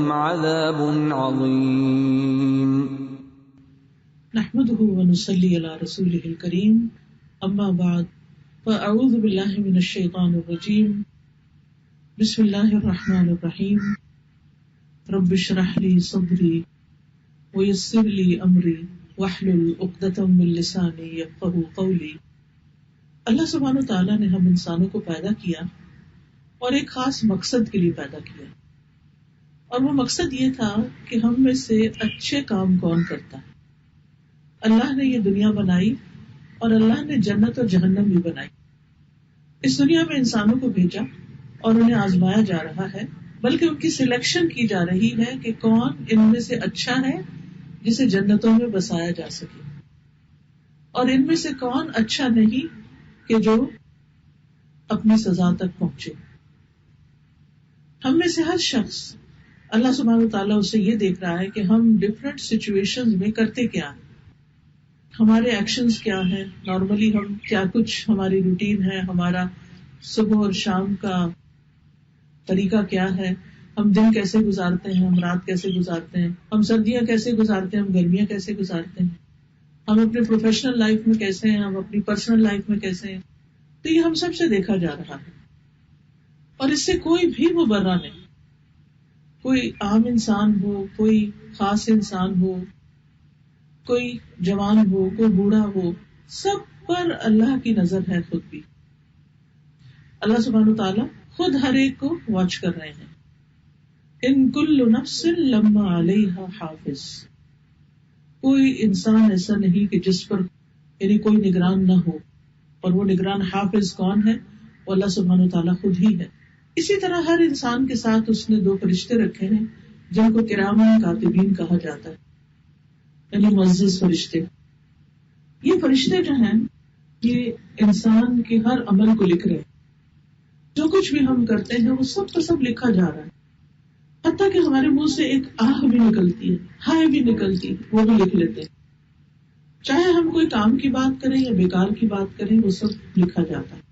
عذاب عظیم. نحمده ونصلي على رسوله الكريم اما بعد فاعوذ بالله من الشيطان الرجيم. بسم الله الرحمن الرحيم. رب اشرح لي صدري ويسر لي امري واحلل عقدة من لساني يفقهوا قولي. اللہ سبحانہ وتعالی نے ہم انسانوں کو پیدا کیا اور ایک خاص مقصد کے لیے پیدا کیا، اور وہ مقصد یہ تھا کہ ہم میں سے اچھے کام کون کرتا ہے. اللہ نے یہ دنیا بنائی اور اللہ نے جنت اور جہنم بھی بنائی. اس دنیا میں انسانوں کو بھیجا اور انہیں آزمایا جا رہا ہے، بلکہ ان کی سلیکشن کی جا رہی ہے کہ کون ان میں سے اچھا ہے جسے جنتوں میں بسایا جا سکے، اور ان میں سے کون اچھا نہیں کہ جو اپنی سزا تک پہنچے. ہم میں سے ہر شخص اللہ سبحانہ وتعالیٰ اسے یہ دیکھ رہا ہے کہ ہم ڈفرینٹ سچویشنز میں کرتے کیا ہیں، ہمارے ایکشنز کیا ہیں، نارملی ہم کیا کچھ ہماری روٹین ہے، ہمارا صبح اور شام کا طریقہ کیا ہے، ہم دن کیسے گزارتے ہیں، ہم رات کیسے گزارتے ہیں، ہم سردیاں کیسے گزارتے ہیں، ہم گرمیاں کیسے گزارتے ہیں، ہم اپنے پروفیشنل لائف میں کیسے ہیں، ہم اپنی پرسنل لائف میں کیسے ہیں. تو یہ ہم سب سے دیکھا جا رہا ہے، اور اس سے کوئی بھی مبرہ نہیں. کوئی عام انسان ہو، کوئی خاص انسان ہو، کوئی جوان ہو، کوئی بوڑھا ہو، سب پر اللہ کی نظر ہے. خود بھی اللہ سبحانہ وتعالیٰ خود ہر ایک کو واچ کر رہے ہیں. ان کل نفس لما علیہا حافظ. کوئی انسان ایسا نہیں کہ جس پر یعنی کوئی نگران نہ ہو، اور وہ نگران حافظ کون ہے؟ وہ اللہ سبحانہ وتعالیٰ خود ہی ہے. اسی طرح ہر انسان کے ساتھ اس نے 2 فرشتے رکھے ہیں جن کو کرامن کاتبین کہا جاتا ہے، یعنی معزز فرشتے. یہ فرشتے جو ہیں یہ انسان کے ہر عمل کو لکھ رہے ہیں. جو کچھ بھی ہم کرتے ہیں وہ سب کا سب لکھا جا رہا ہے. حتیٰ کہ ہمارے منہ سے ایک آہ بھی نکلتی ہے، ہائے بھی نکلتی، وہ بھی لکھ لیتے ہیں. چاہے ہم کوئی کام کی بات کریں یا بیکار کی بات کریں، وہ سب لکھا جاتا ہے.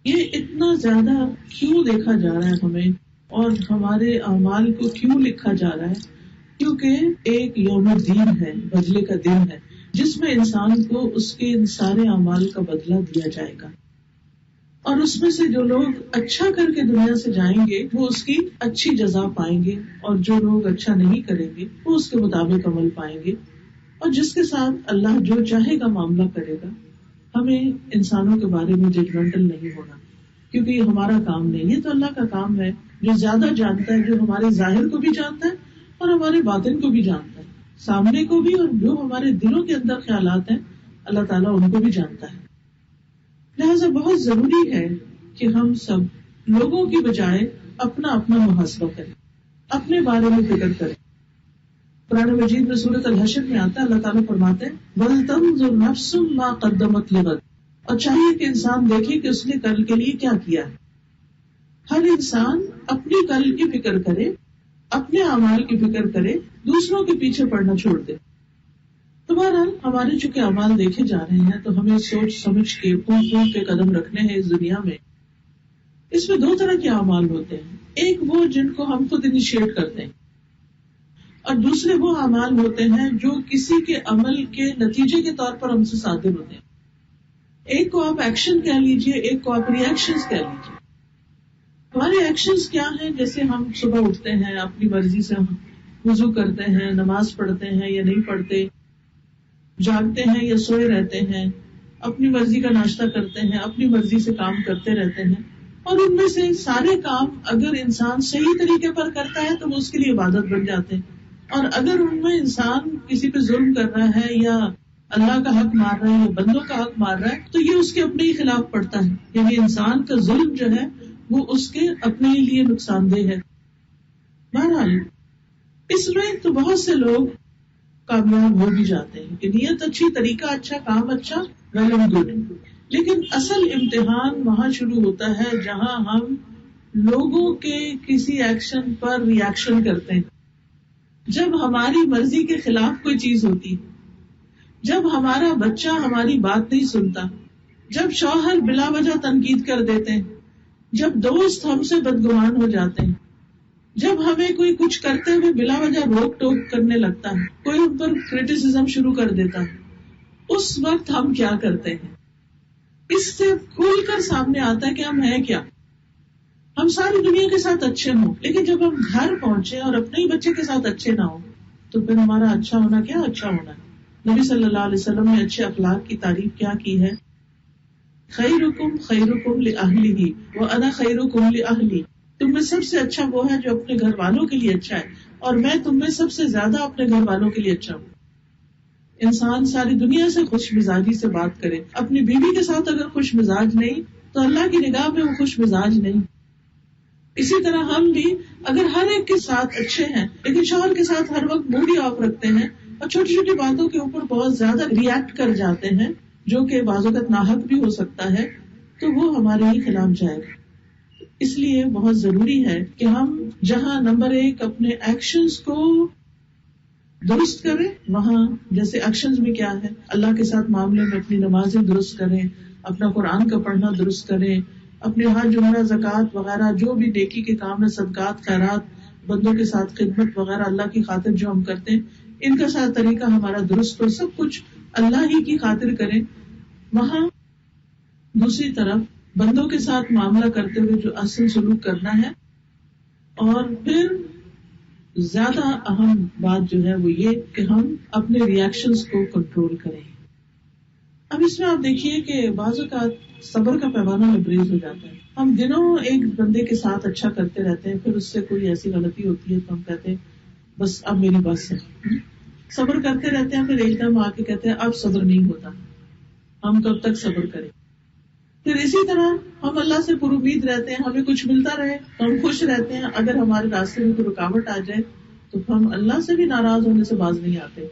یہ اتنا زیادہ کیوں دیکھا جا رہا ہے ہمیں، اور ہمارے اعمال کو کیوں لکھا جا رہا ہے؟ کیونکہ ایک یوم الدین ہے، بدلے کا دن ہے، جس میں انسان کو اس کے ان سارے اعمال کا بدلہ دیا جائے گا. اور اس میں سے جو لوگ اچھا کر کے دنیا سے جائیں گے وہ اس کی اچھی جزا پائیں گے، اور جو لوگ اچھا نہیں کریں گے وہ اس کے مطابق عمل پائیں گے. اور جس کے ساتھ اللہ جو چاہے گا معاملہ کرے گا. ہمیں انسانوں کے بارے میں ججمنٹل نہیں ہونا، کیونکہ یہ ہمارا کام نہیں، یہ تو اللہ کا کام ہے جو زیادہ جانتا ہے، جو ہمارے ظاہر کو بھی جانتا ہے اور ہمارے باطن کو بھی جانتا ہے، سامنے کو بھی، اور جو ہمارے دلوں کے اندر خیالات ہیں اللہ تعالیٰ ان کو بھی جانتا ہے. لہٰذا بہت ضروری ہے کہ ہم سب لوگوں کی بجائے اپنا اپنا محاسبہ کریں، اپنے بارے میں فکر کریں. قرآن مجید میں سورۃ الحشر میں آتا ہے، اللہ تعالیٰ فرماتے ہیں وَلْتَنظُرْ نَفْسٌ مَا قَدَّمَتْ لِغَدٍ، اور چاہیے کہ انسان دیکھے کہ اس نے کل کے لیے کیا کیا ہے. ہر انسان اپنی کل کی فکر کرے، اپنے اعمال کی فکر کرے، دوسروں کے پیچھے پڑنا چھوڑ دے. تو بہرحال ہمارے چونکہ اعمال دیکھے جا رہے ہیں تو ہمیں سوچ سمجھ کے پھونک پھونک کے قدم رکھنے ہیں اس دنیا میں. اس میں 2 طرح کے اعمال ہوتے ہیں، ایک وہ جن کو ہم خود انیشیٹ کرتے ہیں، اور دوسرے وہ اعمال ہوتے ہیں جو کسی کے عمل کے نتیجے کے طور پر ہم سے صادر ہوتے ہیں. ایک کو آپ ایکشن کہہ لیجئے، ایک کو آپ ری ایکشنز کہہ لیجئے. ہمارے ایکشنز کیا ہیں؟ جیسے ہم صبح اٹھتے ہیں، اپنی مرضی سے ہم وضو کرتے ہیں، نماز پڑھتے ہیں یا نہیں پڑھتے، جاگتے ہیں یا سوئے رہتے ہیں، اپنی مرضی کا ناشتہ کرتے ہیں، اپنی مرضی سے کام کرتے رہتے ہیں. اور ان میں سے سارے کام اگر انسان صحیح طریقے پر کرتا ہے تو وہ اس کے لیے عبادت بن جاتے ہیں، اور اگر ان میں انسان کسی پہ ظلم کر رہا ہے یا اللہ کا حق مار رہا ہے یا بندوں کا حق مار رہا ہے تو یہ اس کے اپنے ہی خلاف پڑتا ہے. یعنی انسان کا ظلم جو ہے وہ اس کے اپنے ہی لیے نقصان دہ ہے. بہرحال اس میں تو بہت سے لوگ کامیاب ہو بھی جاتے ہیں کہ نیت اچھی، طریقہ اچھا، کام اچھا، ویل اینڈ گڈ. لیکن اصل امتحان وہاں شروع ہوتا ہے جہاں ہم لوگوں کے کسی ایکشن پر ری ایکشن کرتے ہیں. جب ہماری مرضی کے خلاف کوئی چیز ہوتی، جب ہمارا بچہ ہماری بات نہیں سنتا، جب شوہر بلا وجہ تنقید کر دیتے ہیں، جب دوست ہم سے بدگمان ہو جاتے ہیں، جب ہمیں کوئی کچھ کرتے ہوئے بلا وجہ روک ٹوک کرنے لگتا ہے، کوئی ان پر کرٹیسزم شروع کر دیتا ہے، اس وقت ہم کیا کرتے ہیں؟ اس سے کھل کر سامنے آتا ہے کہ ہم ہیں کیا. ہم ساری دنیا کے ساتھ اچھے ہوں، لیکن جب ہم گھر پہنچے اور اپنے ہی بچے کے ساتھ اچھے نہ ہوں تو پھر ہمارا اچھا ہونا کیا اچھا ہونا ہے. نبی صلی اللہ علیہ وسلم نے اچھے اخلاق کی تعریف کیا کی ہے؟ خیرکم خیرکم لأہلہ وأنا خیرکم لأہلی. تم میں سب سے اچھا وہ ہے جو اپنے گھر والوں کے لیے اچھا ہے، اور میں تم میں سب سے زیادہ اپنے گھر والوں کے لیے اچھا ہوں. انسان ساری دنیا سے خوش مزاجی سے بات کرے، اپنی بیوی کے ساتھ اگر خوش مزاج نہیں تو اللہ کی نگاہ میں وہ خوش مزاج نہیں. اسی طرح ہم بھی اگر ہر ایک کے ساتھ اچھے ہیں لیکن شوہر کے ساتھ ہر وقت موڈ آف رکھتے ہیں اور چھوٹی چھوٹی باتوں کے اوپر بہت زیادہ ریئیکٹ کر جاتے ہیں جو کہ بعض اوقات ناحق بھی ہو سکتا ہے، تو وہ ہمارے ہی خلاف جائے گا. اس لیے بہت ضروری ہے کہ ہم جہاں نمبر 1 اپنے ایکشنز کو درست کریں، وہاں جیسے ایکشنز میں کیا ہے، اللہ کے ساتھ معاملے میں اپنی نمازیں درست کریں، اپنا قرآن کا پڑھنا درست کریں، اپنے حج عمرہ زکوٰۃ وغیرہ جو بھی نیکی کے کام ہے، صدقات خیرات، بندوں کے ساتھ خدمت وغیرہ اللہ کی خاطر جو ہم کرتے ہیں ان کا ساتھ طریقہ ہمارا درست ہو، سب کچھ اللہ ہی کی خاطر کریں. وہاں دوسری طرف بندوں کے ساتھ معاملہ کرتے ہوئے جو اصل سلوک کرنا ہے. اور پھر زیادہ اہم بات جو ہے وہ یہ کہ ہم اپنے ریئیکشنز کو کنٹرول کریں. اب اس میں آپ دیکھیے کہ بعض اوقات صبر کا پیمانہ لبریز ہو جاتا ہے. ہم دنوں ایک بندے کے ساتھ اچھا کرتے رہتے ہیں، پھر اس سے کوئی ایسی غلطی ہوتی ہے تو ہم کہتے ہیں بس اب میری بس ہے. صبر کرتے رہتے ہیں، پھر ایک دم آ کے کہتے ہیں اب صبر نہیں ہوتا، ہم کب تک صبر کریں. پھر اسی طرح ہم اللہ سے پر امید رہتے ہیں، ہمیں کچھ ملتا رہے تو ہم خوش رہتے ہیں، اگر ہمارے راستے میں کوئی رکاوٹ آ جائے تو ہم اللہ سے بھی ناراض ہونے سے باز نہیں آتے.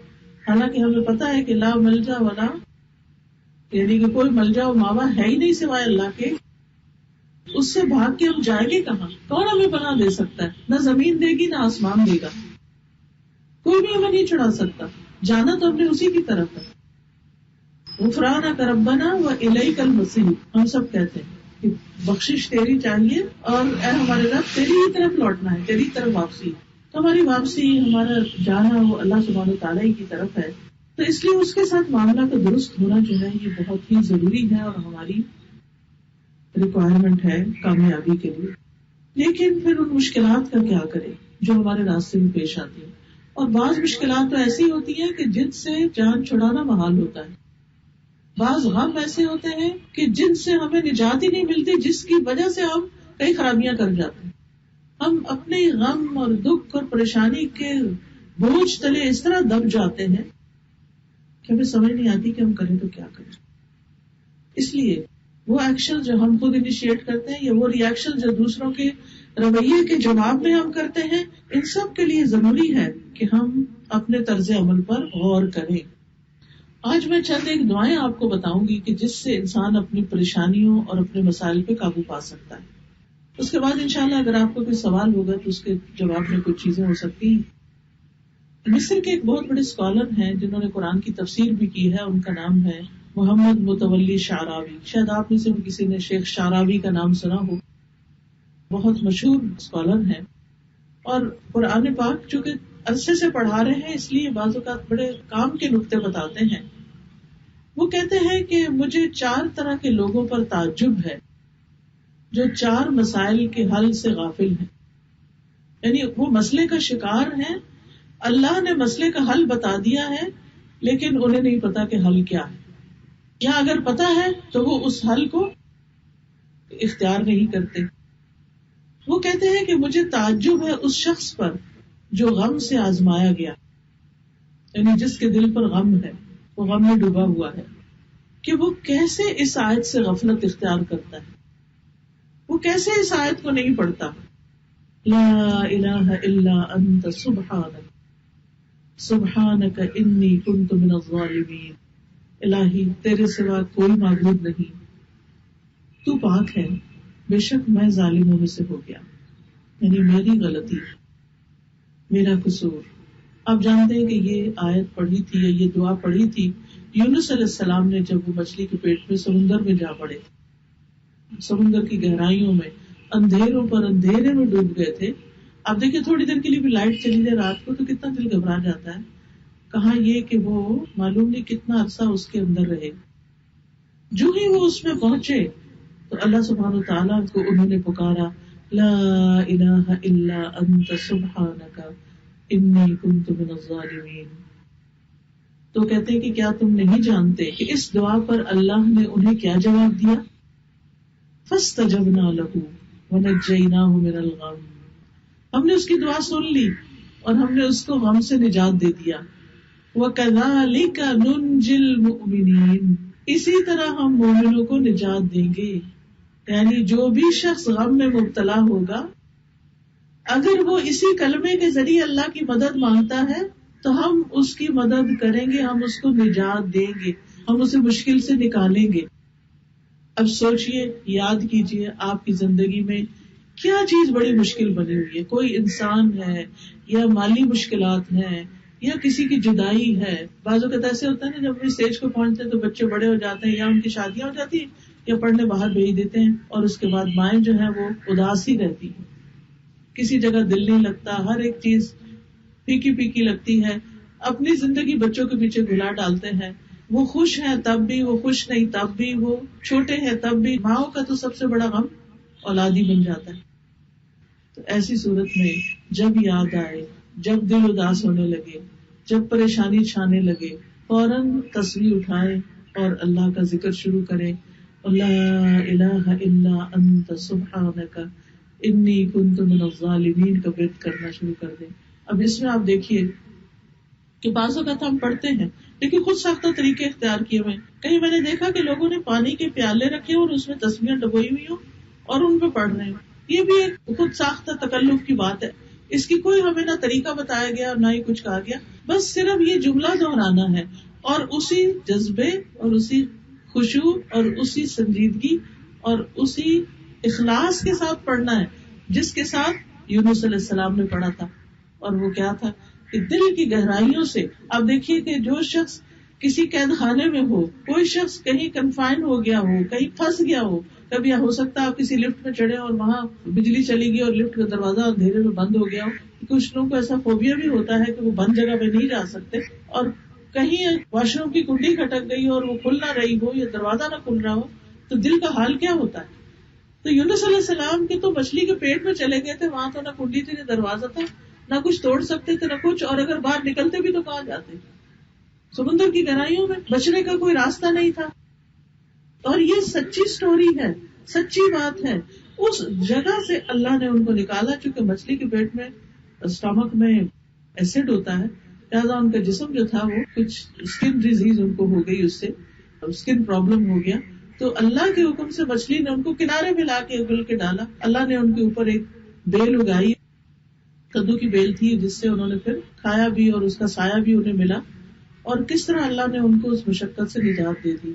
حالانکہ ہمیں پتا ہے کہ لا ملجا ولا، یعنی کہ کوئی ملجا و ماوا ہے ہی نہیں سوائے اللہ کے. اس سے بھاگ کے ہم جائیں گے کہاں؟ کون ہمیں پناہ دے سکتا ہے؟ نہ زمین دے گی نہ آسمان دے گا، کوئی بھی ہمیں نہیں چھڑا سکتا. جانا تو ہم نے اسی کی طرف ہے. غفرانک ربنا والیک المصیر، ہم سب کہتے ہیں کہ بخشش تیری چاہیے اور اے ہمارے رب تیری ہی طرف لوٹنا ہے، تیری طرف واپسی. تو ہماری واپسی، ہمارا جانا وہ اللہ سبحانہ وتعالیٰ ہی کی طرف ہے. تو اس لیے اس کے ساتھ معاملہ کا درست ہونا جو ہے یہ بہت ہی ضروری ہے اور ہماری ریکوائرمنٹ ہے کامیابی کے لیے. لیکن پھر ان مشکلات کا کیا کریں جو ہمارے راستے میں پیش آتی ہیں. اور بعض مشکلات تو ایسی ہوتی ہیں کہ جن سے جان چھڑانا محال ہوتا ہے. بعض غم ایسے ہوتے ہیں کہ جن سے ہمیں نجات ہی نہیں ملتی، جس کی وجہ سے ہم کئی خرابیاں کر جاتے ہیں. ہم اپنے غم اور دکھ اور پریشانی کے بوجھ تلے اس طرح دب جاتے ہیں کہ ہمیں سمجھ نہیں آتی کہ ہم کریں تو کیا کریں. اس لیے وہ ایکشن جو ہم خود انیشیٹ کرتے ہیں یا وہ ری ایکشن جو دوسروں کے رویے کے جواب میں ہم کرتے ہیں، ان سب کے لیے ضروری ہے کہ ہم اپنے طرز عمل پر غور کریں. آج میں چند ایک دعائیں آپ کو بتاؤں گی کہ جس سے انسان اپنی پریشانیوں اور اپنے مسائل پہ قابو پا سکتا ہے. اس کے بعد انشاءاللہ اگر آپ کو کوئی سوال ہوگا تو اس کے جواب میں کچھ چیزیں ہو سکتی ہیں. مصر کے ایک بہت بڑے اسکالر ہیں جنہوں نے قرآن کی تفسیر بھی کی ہے، ان کا نام ہے محمد متولی شعراوی. شاید آپ میں سے کسی نے شیخ شعراوی کا نام سنا ہو. بہت مشہور اسکالر ہیں اور قرآن پاک چونکہ عرصے سے پڑھا رہے ہیں اس لیے بعض اوقات بڑے کام کے نقطے بتاتے ہیں. وہ کہتے ہیں کہ مجھے 4 طرح کے لوگوں پر تعجب ہے جو 4 مسائل کے حل سے غافل ہیں. یعنی وہ مسئلے کا شکار ہیں، اللہ نے مسئلے کا حل بتا دیا ہے لیکن انہیں نہیں پتا کہ حل کیا ہے، یا اگر پتا ہے تو وہ اس حل کو اختیار نہیں کرتے. وہ کہتے ہیں کہ مجھے تعجب ہے اس شخص پر جو غم سے آزمایا گیا، یعنی جس کے دل پر غم ہے، وہ غم میں ڈوبا ہوا ہے، کہ وہ کیسے اس آیت سے غفلت اختیار کرتا ہے، وہ کیسے اس آیت کو نہیں پڑھتا. لا الہ الا انت سبحانک سبحانک انی کنت من الظالمین. الہی تیرے سوا کوئی معبود نہیں، تو پاک ہے، بے شک میں ظالموں میں سے ہو گیا، یعنی میری غلطی، میرا قصور. آپ جانتے ہیں کہ یہ آیت پڑھی تھی، یہ دعا پڑھی تھی یونس علیہ السلام نے جب وہ مچھلی کے پیٹ میں سمندر میں جا پڑے تھے، سمندر کی گہرائیوں میں اندھیروں پر اندھیرے میں ڈوب گئے تھے. آپ دیکھیں تھوڑی دیر کے لیے بھی لائٹ چلی جائے رات کو تو کتنا دل گھبرا جاتا ہے. کہاں یہ کہ وہ معلوم نہیں کتنا عرصہ اس کے اندر رہے. جو ہی وہ اس میں پہنچے تو اللہ سبحانہ وتعالیٰ کو انہوں نے پکارا لا الہ الا انت سبحانک انی کنت من الظالمین. تو کہتے ہیں کہ کیا تم نہیں جانتے کہ اس دعا پر اللہ نے انہیں کیا جواب دیا؟ فاستجبنا له ونجیناہ من الغم. ہم نے اس کی دعا سن لی اور ہم نے اس کو غم سے نجات دے دیا. وَكَذَلِكَ نُنْجِي الْمُؤْمِنِينَ. اسی طرح ہم مومنوں کو نجات دیں گے. یعنی جو بھی شخص غم میں مبتلا ہوگا اگر وہ اسی کلمے کے ذریعے اللہ کی مدد مانگتا ہے تو ہم اس کی مدد کریں گے, ہم اس کو نجات دیں گے, ہم اسے مشکل سے نکالیں گے. اب سوچئے, یاد کیجئے آپ کی زندگی میں کیا چیز بڑی مشکل بنی ہوئی ہے. کوئی انسان ہے یا مالی مشکلات ہیں یا کسی کی جدائی ہے. بعض اوقات ایسے ہوتا ہے نا جب اپنی اسٹیج کو پہنچتے ہیں تو بچے بڑے ہو جاتے ہیں یا ان کی شادیاں ہو جاتی ہیں یا پڑھنے باہر بھیج دیتے ہیں اور اس کے بعد مائیں جو ہیں وہ اداس ہی رہتی ہیں, کسی جگہ دل نہیں لگتا, ہر ایک چیز پھیکی پھیکی لگتی ہے. اپنی زندگی بچوں کے پیچھے گھلا ڈالتے ہیں. وہ خوش ہیں تب بھی, وہ خوش نہیں تب بھی, وہ چھوٹے ہیں تب بھی. ماؤں کا تو سب سے بڑا غم اولادی بن جاتا ہے. تو ایسی صورت میں جب یاد آئے, جب دل اداس ہونے لگے, جب پریشانی چھانے لگے, فوراً تسبیح اٹھائے اور اللہ کا ذکر شروع کرے. لا الہ الا انت سبحانک انی کنت من الظالمین کا ورد کرنا شروع کر دیں. اب اس میں آپ دیکھیے کہ بعض اوقات ہم پڑھتے ہیں لیکن خود ساختہ طریقے اختیار کیے ہوئے. کہیں میں نے دیکھا کہ لوگوں نے پانی کے پیالے رکھے اور اس میں تسبیحیں ڈبوئی ہوئی ہوں اور ان پہ پڑھ رہے ہوں. یہ بھی ایک خود ساختہ تکلف کی بات ہے. اس کی کوئی ہمیں نہ طریقہ بتایا گیا اور نہ ہی کچھ کہا گیا, بس صرف یہ جملہ دہرانا ہے اور اسی جذبے اور اسی خشوع اور اسی سنجیدگی اور اسی اخلاص کے ساتھ پڑھنا ہے جس کے ساتھ یونس علیہ السلام نے پڑھا تھا. اور وہ کیا تھا کہ دل کی گہرائیوں سے. آپ دیکھیے کہ جو شخص کسی قید خانے میں ہو, کوئی شخص کہیں کنفائن ہو گیا ہو, کہیں پھنس گیا ہو, کبھی ہو سکتا ہے آپ کسی لفٹ میں چڑھے اور وہاں بجلی چلی گئی اور لفٹ کا دروازہ اندھیرے میں بند ہو گیا ہو. کچھ لوگوں کو ایسا فوبیا بھی ہوتا ہے کہ وہ بند جگہ پہ نہیں جا سکتے, اور کہیں واش روم کی کنڈی کھٹک گئی اور وہ کھل نہ رہی ہو یا دروازہ نہ کھل رہا ہو تو دل کا حال کیا ہوتا ہے. تو یونس علیہ السلام کے تو مچھلی کے پیٹ میں چلے گئے تھے, وہاں تو نہ کنڈی تھی نہ دروازہ تھا, نہ کچھ توڑ سکتے تھے نہ کچھ, اور اگر باہر نکلتے بھی تو کہاں جاتے, سمندر کی گہرائیوں میں بچنے کا کوئی راستہ نہیں تھا. اور یہ سچی سٹوری ہے, سچی بات ہے. اس جگہ سے اللہ نے ان کو نکالا, چونکہ مچھلی کے پیٹ میں اسٹامک میں ایسڈ ہوتا ہے, لہٰذا ان کا جسم جو تھا وہ کچھ اسکن ڈیزیز ان کو ہو گئی, اس سے اسکن پرابلم ہو گیا. تو اللہ کے حکم سے مچھلی نے ان کو کنارے میں لا کے اگل کے ڈالا. اللہ نے ان کے اوپر ایک بیل اگائی, کدو کی بیل تھی, جس سے انہوں نے پھر کھایا بھی اور اس کا سایہ بھی انہیں ملا. اور کس طرح اللہ نے ان کو اس مشقت سے نجات دے دی.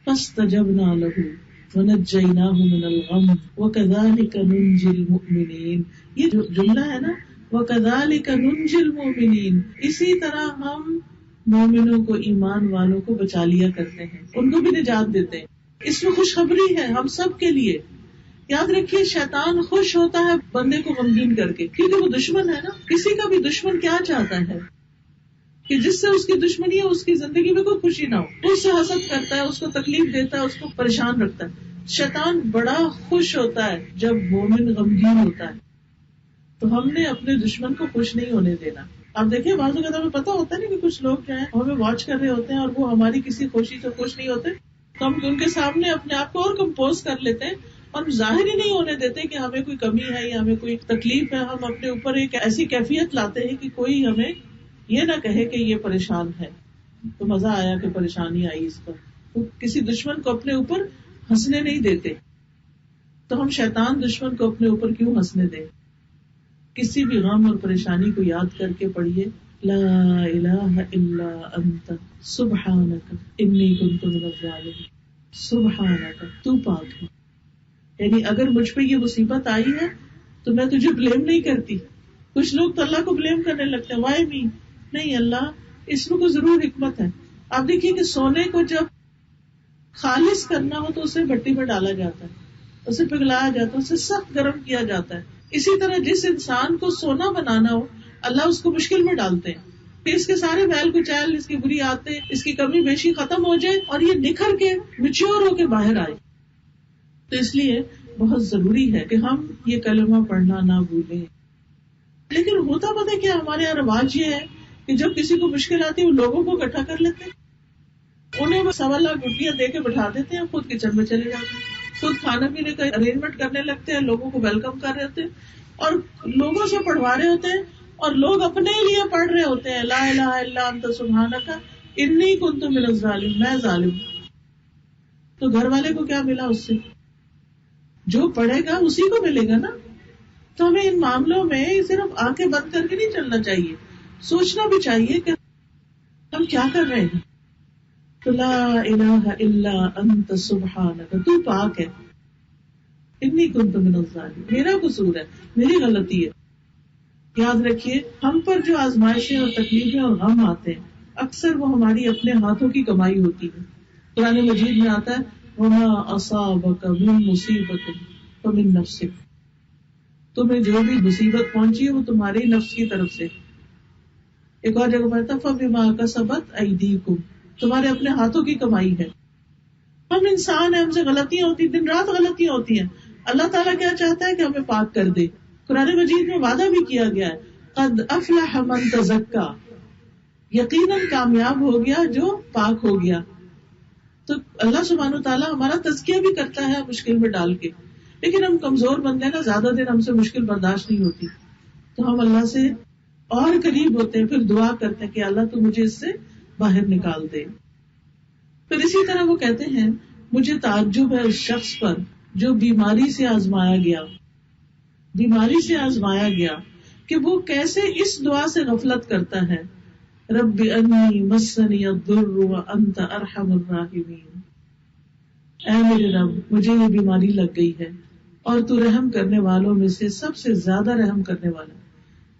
فاستجبنا له ونجیناہ من الغم وکذالک ننجی المؤمنین. یہ جو جملہ ہے نا, وکذالک ننجی المؤمنین, اسی طرح ہم مومنوں کو, ایمان والوں کو بچا لیا کرتے ہیں, ان کو بھی نجات دیتے ہیں. اس میں خوشخبری ہے ہم سب کے لیے. یاد رکھیے شیطان خوش ہوتا ہے بندے کو غمگین کر کے, کیونکہ وہ دشمن ہے نا. کسی کا بھی دشمن کیا چاہتا ہے کہ جس سے اس کی دشمنی ہے اس کی زندگی میں کوئی خوشی نہ ہو, اس سے حسد کرتا ہے, اس کو تکلیف دیتا ہے, اس کو پریشان رکھتا ہے. شیطان بڑا خوش ہوتا ہے جب مومن غمگین ہوتا ہے. تو ہم نے اپنے دشمن کو خوش نہیں ہونے دینا. آپ دیکھیے بعض اوقات ہمیں پتا ہوتا ہے نا کہ کچھ لوگ جو ہیں ہمیں واچ کر رہے ہوتے ہیں اور وہ ہماری کسی خوشی سے خوش نہیں ہوتے, تو ہم ان کے سامنے اپنے آپ کو اور کمپوز کر لیتے ہیں اور ظاہر ہی نہیں ہونے دیتے کہ ہمیں کوئی کمی ہے یا ہمیں کوئی تکلیف ہے. ہم اپنے اوپر ایک ایسی کیفیت لاتے ہیں کہ کوئی ہمیں یہ نہ کہے کہ یہ پریشان ہے. تو مزہ آیا کہ پریشانی آئی اس پر. تو کسی دشمن کو اپنے اوپر ہنسنے نہیں دیتے, تو ہم شیطان دشمن کو اپنے اوپر کیوں ہنسنے دیں. کسی بھی غم اور پریشانی کو یاد کر کے پڑھیے لا الہ الا انت سبحانک انی کنت من الظالمین. سبحانک, تو پاک ہے. یعنی اگر مجھ پہ یہ مصیبت آئی ہے تو میں تجھے بلیم نہیں کرتی. کچھ لوگ تو اللہ کو بلیم کرنے لگتے ہیں, وائی می. نہیں, اللہ اس میں کوئی ضرور حکمت ہے. آپ دیکھیے کہ سونے کو جب خالص کرنا ہو تو اسے بھٹی میں ڈالا جاتا ہے, اسے پگھلایا جاتا ہے, اسے سخت گرم کیا جاتا ہے. اسی طرح جس انسان کو سونا بنانا ہو اللہ اس کو مشکل میں ڈالتے ہیں کہ اس کے سارے میل کچیل، اس کی بری عادتیں، اس کی کمی بیشی ختم ہو جائے اور یہ نکھر کے میچور ہو کے باہر آئے. تو اس لیے بہت ضروری ہے کہ ہم یہ کلمہ پڑھنا نہ بھولیں. لیکن ہوتا پتہ کیا ہمارے یہاں رواج یہ ہے کہ جب کسی کو مشکل آتی ہے وہ لوگوں کو اکٹھا کر لیتے ہیں، انہیں 1.25 لاکھ روپیہ دے کے بٹھا دیتے ہیں، خود کچن میں چلے جاتے ہیں، خود کھانا پینے کا ارینجمنٹ کرنے لگتے ہیں، لوگوں کو ویلکم کر رہے ہوتے ہیں اور لوگوں سے پڑھوا رہے ہوتے ہیں، اور لوگ اپنے لیے پڑھ رہے ہوتے ہیں لا الہ الا انت سبحانک انی کنت من الظالمین، میں ظالم. تو گھر والے کو کیا ملا اس سے؟ جو پڑھے گا اسی کو ملے گا نا. تو ہمیں ان معاملوں میں صرف آنکھیں بند کر کے نہیں چلنا چاہیے، سوچنا بھی چاہیے کہ ہم کیا کر رہے ہیں. تو لا الہ الا انت سبحانک، تو پاک ہے، انی کنت من الظالمین، میرا قصور ہے، میری غلطی ہے. یاد رکھیے ہم پر جو آزمائشیں اور تکلیفیں اور غم آتے ہیں اکثر وہ ہماری اپنے ہاتھوں کی کمائی ہوتی ہے. قرآن مجید میں آتا ہے وما اصابک من مصیبت فمن نفسک، تمہیں جو بھی مصیبت پہنچی ہے وہ تمہارے نفس کی طرف سے. ایک اور جگہ پڑھتا فبما کسبت ایدیکم، تمہارے اپنے ہاتھوں کی کمائی ہے. ہم انسان ہیں، ہم سے غلطیاں ہوتی، دن رات غلطیاں ہوتی ہیں. اللہ تعالیٰ کیا چاہتا ہے کہ ہمیں پاک کر دے. قرآن مجید میں وعدہ بھی کیا گیا ہے قد افلح من تزکا، یقیناً کامیاب ہو گیا جو پاک ہو گیا. تو اللہ سبحانہ وتعالیٰ ہمارا تزکیہ بھی کرتا ہے مشکل میں ڈال کے. لیکن ہم کمزور بندے نا، زیادہ دن ہم سے مشکل برداشت نہیں ہوتی، تو ہم اللہ سے اور قریب ہوتے ہیں، پھر دعا کرتے ہیں کہ اللہ تو مجھے اس سے باہر نکال دے. پھر اسی طرح وہ کہتے ہیں مجھے تعجب ہے اس شخص پر جو بیماری سے آزمایا گیا کہ وہ کیسے اس دعا سے غفلت کرتا ہے رب انی مسنی الضر وانت ارحم الراحمین، اے میرے رب مجھے یہ بیماری لگ گئی ہے اور تو رحم کرنے والوں میں سے سب سے زیادہ رحم کرنے والا،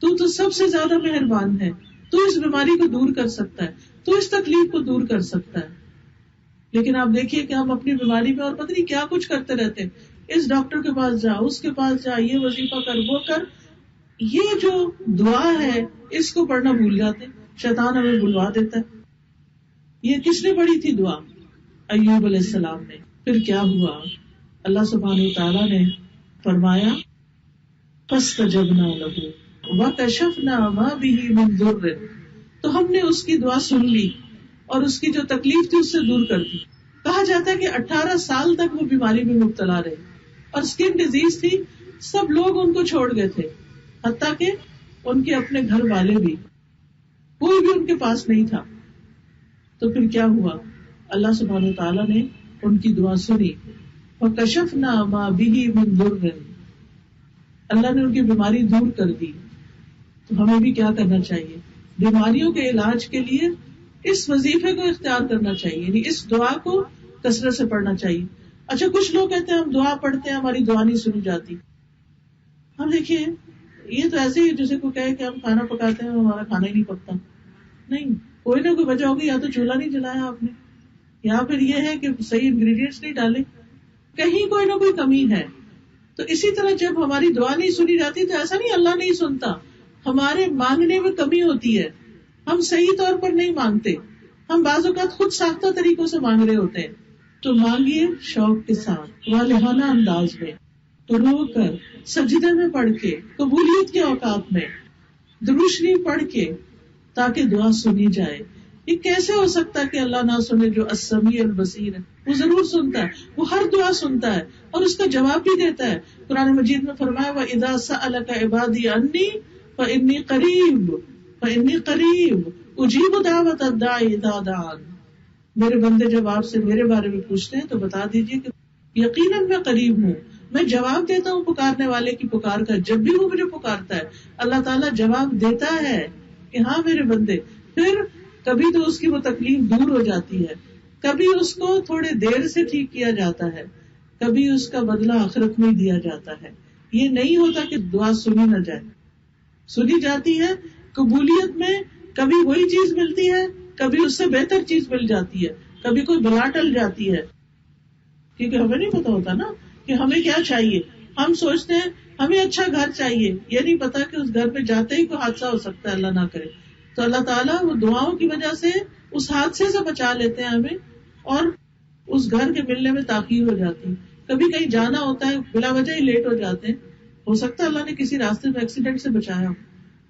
تو سب سے زیادہ مہربان ہے، تو اس بیماری کو دور کر سکتا ہے، تو اس تکلیف کو دور کر سکتا ہے. لیکن آپ دیکھیے کہ ہم اپنی بیماری میں اور پتہ نہیں کیا کچھ کرتے رہتے ہیں، اس ڈاکٹر کے پاس جا، اس کے پاس جا، یہ وظیفہ کر، وہ کر. یہ جو دعا ہے اس کو پڑھنا بھول جاتے، شیطان ہمیں بھلوا دیتا ہے. یہ کس نے پڑھی تھی دعا؟ ایوب علیہ السلام نے. پھر کیا ہوا؟ اللہ سبحانہ وتعالیٰ نے فرمایا فاستجبنا له وکشفنا ما به من ضر، تو ہم نے اس کی دعا سن لی اور اس کی جو تکلیف تھی اس سے دور کر دی. کہا جاتا ہے کہ 18 سال تک وہ بیماری میں مبتلا رہے اور اسکن ڈیزیز تھی، سب لوگ ان کو چھوڑ گئے تھے، حتیٰ کہ ان کے اپنے گھر والے بھی، کوئی بھی ان کے پاس نہیں تھا. تو پھر کیا ہوا؟ اللہ سبحانہ وتعالیٰ نے ان کی دعا سنی، فکشفنا ما به من ضر، اللہ نے ان کی بیماری دور کر دی. تو ہمیں بھی کیا کرنا چاہیے؟ بیماریوں کے علاج کے لیے اس وظیفے کو اختیار کرنا چاہیے، یعنی اس دعا کو کثرت سے پڑھنا چاہیے. اچھا کچھ لوگ کہتے ہیں ہم دعا پڑھتے ہیں ہماری دعا نہیں سنی جاتی. ہم دیکھیے یہ تو ایسے ہی جیسے کوئی کہے کہ ہم کھانا پکاتے ہیں ہمارا کھانا ہی نہیں پکتا. نہیں، کوئی نہ کوئی وجہ ہوگی، یا تو چولہا نہیں جلایا آپ نے، یا پھر یہ ہے کہ صحیح انگریڈینٹس نہیں ڈالے، کہیں کوئی نہ کوئی کمی ہے. تو اسی طرح جب ہماری دعا نہیں سنی جاتی تو ایسا نہیں اللہ نہیں سنتا، ہمارے مانگنے میں کمی ہوتی ہے، ہم صحیح طور پر نہیں مانگتے، ہم بعض اوقات خود ساختہ طریقوں سے مانگ رہے ہوتے ہیں. تو مانگیے شوق کے ساتھ، والہانہ انداز میں، رو کر، سجدے میں پڑھ کے، قبولیت کے اوقات میں، درود شریف پڑھ کے، تاکہ دعا سنی جائے. یہ کیسے ہو سکتا ہے کہ اللہ نہ سنے جو السمیع البصیر ہے؟ وہ ضرور سنتا ہے، وہ ہر دعا سنتا ہے اور اس کا جواب بھی دیتا ہے. قرآن مجید میں فرمایا وَإِذَا سَأَلَكَ عِبَادِي عَنِّي فَإِنِّي قَرِيبٌ أُجِيبُ دَعْوَةَ الدَّاعِ إِذَا دَعَانِ. میرے بندے جب آپ سے میرے بارے میں پوچھتے ہیں تو بتا دیجیے کہ یقیناً میں قریب ہوں، میں جواب دیتا ہوں پکارنے والے کی پکار کا. جب بھی وہ مجھے پکارتا ہے اللہ تعالیٰ جواب دیتا ہے کہ ہاں میرے بندے. پھر کبھی تو اس کی وہ تکلیف دور ہو جاتی ہے، کبھی اس کو تھوڑے دیر سے ٹھیک کیا جاتا ہے، کبھی اس کا بدلہ آخرت میں دیا جاتا ہے. یہ نہیں ہوتا کہ دعا سنی نہ جائے، سنی جاتی ہے. قبولیت میں کبھی وہی چیز ملتی ہے، کبھی اس سے بہتر چیز مل جاتی ہے، کبھی کوئی بلا ٹل جاتی ہے، کیونکہ ہمیں نہیں پتا ہوتا نا کہ ہمیں کیا چاہیے. ہم سوچتے ہیں ہمیں اچھا گھر چاہیے، یہ نہیں پتا کہ اس گھر میں جاتے ہی کوئی حادثہ ہو سکتا ہے، اللہ نہ کرے. تو اللہ تعالیٰ وہ دعاؤں کی وجہ سے اس حادثے سے بچا لیتے ہیں ہمیں، اور اس گھر کے ملنے میں تاخیر ہو جاتی ہے. کبھی کہیں جانا ہوتا ہے، بلا وجہ ہی لیٹ ہو جاتے ہیں، ہو سکتا ہے اللہ نے کسی راستے میں ایکسیڈنٹ سے بچایا ہو.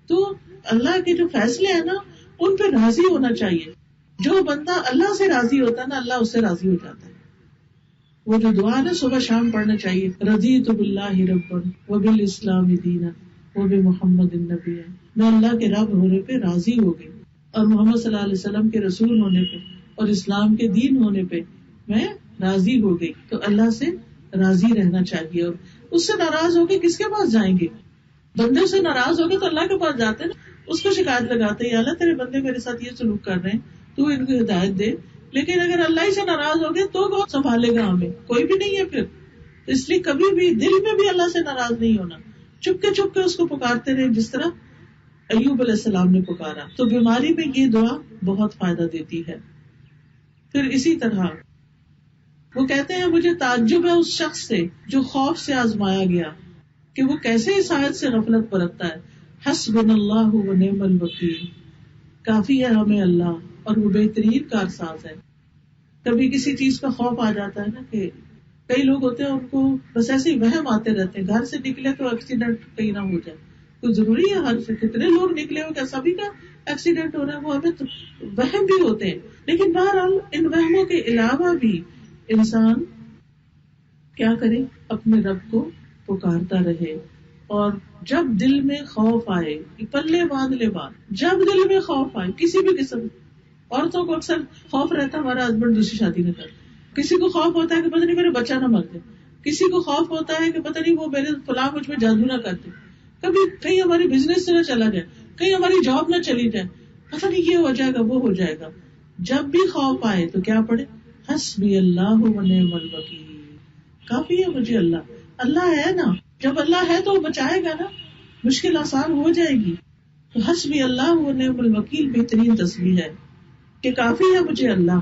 تو اللہ کے جو فیصلے ہیں نا ان پہ راضی ہونا چاہیے. جو بندہ اللہ سے راضی ہوتا ہے نا اللہ اس سے راضی ہو جاتا ہے. وہ جو دعا نا صبح شام پڑھنا چاہیے، رضیت باللہ ربا وبالاسلام دینا وبمحمد النبی، میں اللہ کے رب ہونے پہ راضی ہو گئی اور محمد صلی اللہ علیہ وسلم کے رسول ہونے پہ اور اسلام کے دین ہونے پہ میں راضی ہو گئی. تو اللہ سے راضی رہنا چاہیے. اور اس سے ناراض ہو کے کس کے پاس جائیں گے؟ بندے سے ناراض ہو گئے تو اللہ کے پاس جاتے ہیں نا، اس کو شکایت لگاتے ہیں، اللہ تیرے بندے میرے ساتھ یہ سلوک کر رہے ہیں، تو ان کو ہدایت دے. لیکن اگر اللہ ہی سے ناراض ہو گئے تو کون سنبھالے گا ہمیں؟ کوئی بھی نہیں ہے پھر. اس لیے کبھی بھی دل میں بھی اللہ سے ناراض نہیں ہونا، چپ کے اس کو پکارتے رہے جس طرح ایوب علیہ السلام نے پکارا. تو بیماری میں یہ دعا بہت فائدہ دیتی ہے. پھر اسی طرح وہ کہتے ہیں مجھے تعجب ہے اس شخص سے جو خوف سے آزمایا گیا کہ وہ کیسے اس آیت سے غفلت برتتا ہے. حسبنا اللہ و نعم الوکیل، کافی ہے ہمیں اللہ اور وہ بہترین کارساز ہے. کبھی کسی چیز کا خوف آ جاتا ہے نا، کہ کئی لوگ ہوتے ہیں ان کو بس ایسے ہی وہم آتے رہتے ہیں، گھر سے نکلے تو ایکسیڈنٹ کہیں نہ ہو جائے. کوئی ضروری ہے ہر سے کتنے لوگ نکلے ہو کیا سبھی کا ایکسیڈنٹ ہو رہا ہے؟ وہ ہمیں تو وہم بھی ہوتے ہیں. لیکن بہرحال ان وہموں کے علاوہ بھی انسان کیا کرے؟ اپنے رب کو پکارتا رہے. اور جب دل میں خوف آئے، پلے باندھ لے بات، جب دل میں خوف آئے کسی بھی قسم، عورتوں کو اکثر خوف رہتا ہے ہمارا ہسبینڈ دوسری شادی نہ کرے، کسی کو خوف ہوتا ہے کہ پتہ نہیں میرے بچہ نہ مر جائے، کسی کو خوف ہوتا ہے کہ پتہ نہیں وہ میرے فلاں مجھ میں جادو نہ کرتے، کبھی کہیں ہماری بزنس سے نہ چلا جائے، کہیں ہماری جاب نہ چلی جائے، پتہ نہیں یہ ہو جائے گا وہ ہو جائے گا. جب بھی خوف آئے تو کیا پڑھے؟ حسبی اللہ و نعم الوکیل، کافی ہے مجھے اللہ. اللہ ہے نا، جب اللہ ہے تو وہ بچائے گا نا، مشکل آسان ہو جائے گی. تو حسبی اللہ و نعم الوکیل بہترین تسبیح ہے کہ کافی ہے مجھے اللہ.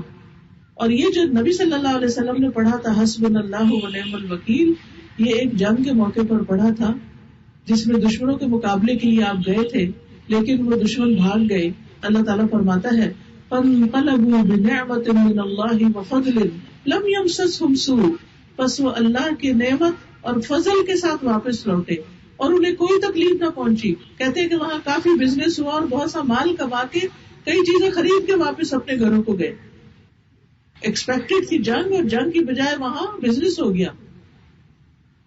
اور یہ جو نبی صلی اللہ علیہ وسلم نے پڑھا تھا حسبنا اللہ و نعم الوکیل، یہ ایک جنگ کے موقع پر پڑھا تھا جس میں دشمنوں کے مقابلے کے لیے آپ گئے تھے، لیکن وہ دشمن بھاگ گئے. اللہ تعالیٰ فرماتا ہے فانقلبوا بنعمت من اللہ وفضل لم یمسسہم سوء، پس وہ اللہ کی نعمت اور فضل کے ساتھ واپس لوٹے اور انہیں کوئی تکلیف نہ پہنچی. کہتے ہیں کہ وہاں کافی بزنس ہوا اور بہت سا مال کما کے کئی چیزیں خرید کے واپس اپنے گھروں کو گئے. ایکسپیکٹڈ تھی جنگ اور جنگ کی بجائے وہاں بزنس ہو گیا.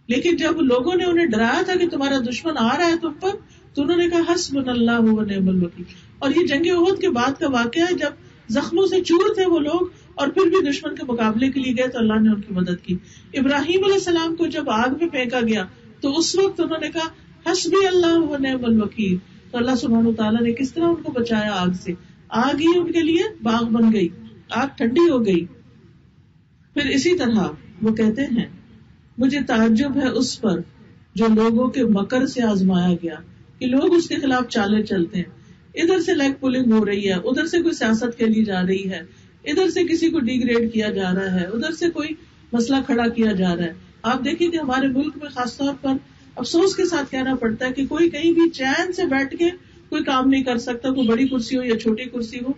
لیکن جب لوگوں نے انہیں ڈرایا تھا کہ تمہارا دشمن آ رہا ہے تم پر، تو انہوں نے کہا حسبنا اللہ و نعم الوکیل. اور یہ جنگ احد کے بعد کا واقعہ ہے جب زخموں سے چور تھے وہ لوگ اور پھر بھی دشمن کے مقابلے کے لیے گئے تو اللہ نے ان کی مدد کی. ابراہیم علیہ السلام کو جب آگ میں پھینکا گیا تو اس وقت انہوں نے کہا حسبی اللہ و نعم الوکیل. تو اللہ سبحانہ وتعالیٰ نے کس طرح ان کو بچایا آگ سے. آگ ہی ان کے لیے باغ بن گئی، آگ ٹھنڈی ہو گئی. پھر اسی طرح وہ کہتے ہیں مجھے تعجب ہے اس پر جو لوگوں کے مکر سے آزمایا گیا، کہ لوگ اس کے خلاف چالیں چلتے ہیں. ادھر سے لیگ پولنگ ہو رہی ہے، ادھر سے کوئی سیاست کے لیے جا رہی ہے، ادھر سے کسی کو ڈی گریڈ کیا جا رہا ہے، ادھر سے کوئی مسئلہ کھڑا کیا جا رہا ہے. آپ دیکھیں کہ ہمارے ملک میں خاص طور پر افسوس کے ساتھ کہنا پڑتا ہے کہ کوئی کہیں بھی چین سے بیٹھ کے کوئی کام نہیں کر سکتا، کوئی بڑی کرسی ہو یا چھوٹی کرسی ہو.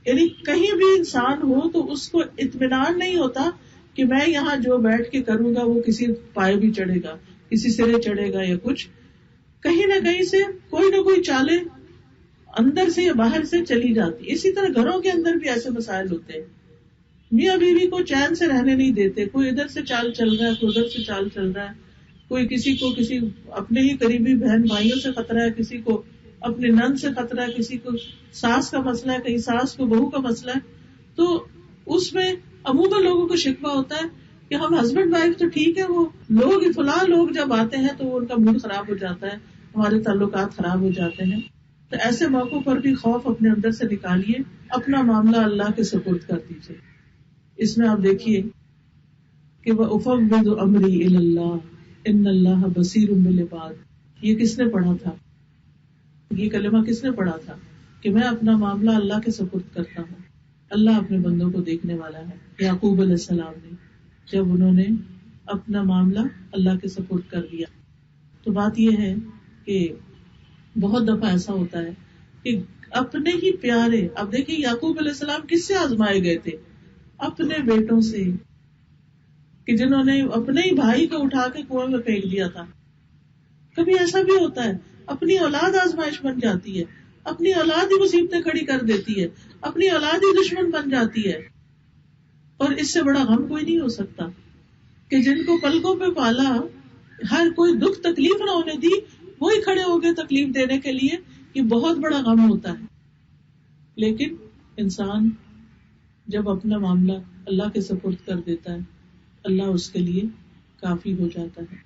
یعنی کہیں بھی انسان ہو تو اس کو اطمینان نہیں ہوتا کہ میں یہاں جو بیٹھ کے کروں گا وہ کسی پائے بھی چڑھے گا، کسی سرے چڑھے گا یا کچھ. کہیں نہ کہیں سے کوئی نہ کوئی چالیں اندر سے یا باہر سے چلی جاتی. اسی طرح گھروں کے اندر بھی ایسے مسائل ہوتے ہیں، میاں بیوی کو چین سے رہنے نہیں دیتے. کوئی ادھر سے چال چل رہا ہے، کوئی ادھر سے چال چل رہا ہے، کوئی کسی کو کسی اپنے ہی قریبی بہن بھائیوں سے خطرہ ہے، کسی کو اپنے نند سے خطرہ ہے، کسی کو ساس کا مسئلہ ہے، کہیں ساس کو بہو کا مسئلہ ہے. تو اس میں عموماً لوگوں کو شکوہ ہوتا ہے کہ ہم ہسبینڈ وائف تو ٹھیک ہے، وہ لوگ فلاں لوگ جب آتے ہیں تو ان کا موڈ خراب ہو جاتا ہے، ہمارے تعلقات خراب ہو جاتے ہیں. تو ایسے موقعوں پر بھی خوف اپنے اندر سے نکالیے، اپنا معاملہ اللہ کے سپرد کر دیجیے. اس میں آپ دیکھیے کہ وَأُفَوِّضُ أَمْرِي إِلَى اللَّهِ إِنَّ اللَّهَ بَصِيرٌ بِالْعِبَادِ. یہ کس نے پڑھا تھا؟ یہ کلمہ کس نے پڑھا تھا کہ میں اپنا معاملہ اللہ کے سپرد کرتا ہوں؟ اللہ اپنے بندوں کو دیکھنے والا ہے. یعقوب علیہ السلام نے جب انہوں نے اپنا معاملہ اللہ کے سپرد کر دیا. تو بات یہ ہے کہ بہت دفعہ ایسا ہوتا ہے کہ اپنے ہی پیارے، اب دیکھیں یعقوب علیہ السلام کس سے آزمائے گئے تھے؟ اپنے بیٹوں سے، کہ جنہوں نے اپنے ہی بھائی کو اٹھا کے کنویں میں پھینک دیا تھا. کبھی ایسا بھی ہوتا ہے اپنی اولاد آزمائش بن جاتی ہے، اپنی اولاد ہی مصیبتیں کھڑی کر دیتی ہے، اپنی اولاد ہی دشمن بن جاتی ہے. اور اس سے بڑا غم کوئی نہیں ہو سکتا کہ جن کو پلکوں پہ پالا، ہر کوئی دکھ تکلیف نہ ہونے دی، وہی کھڑے ہو گئے تکلیف دینے کے لیے. یہ بہت بڑا غم ہوتا ہے. لیکن انسان جب اپنا معاملہ اللہ کے سپرد کر دیتا ہے، اللہ اس کے لیے کافی ہو جاتا ہے.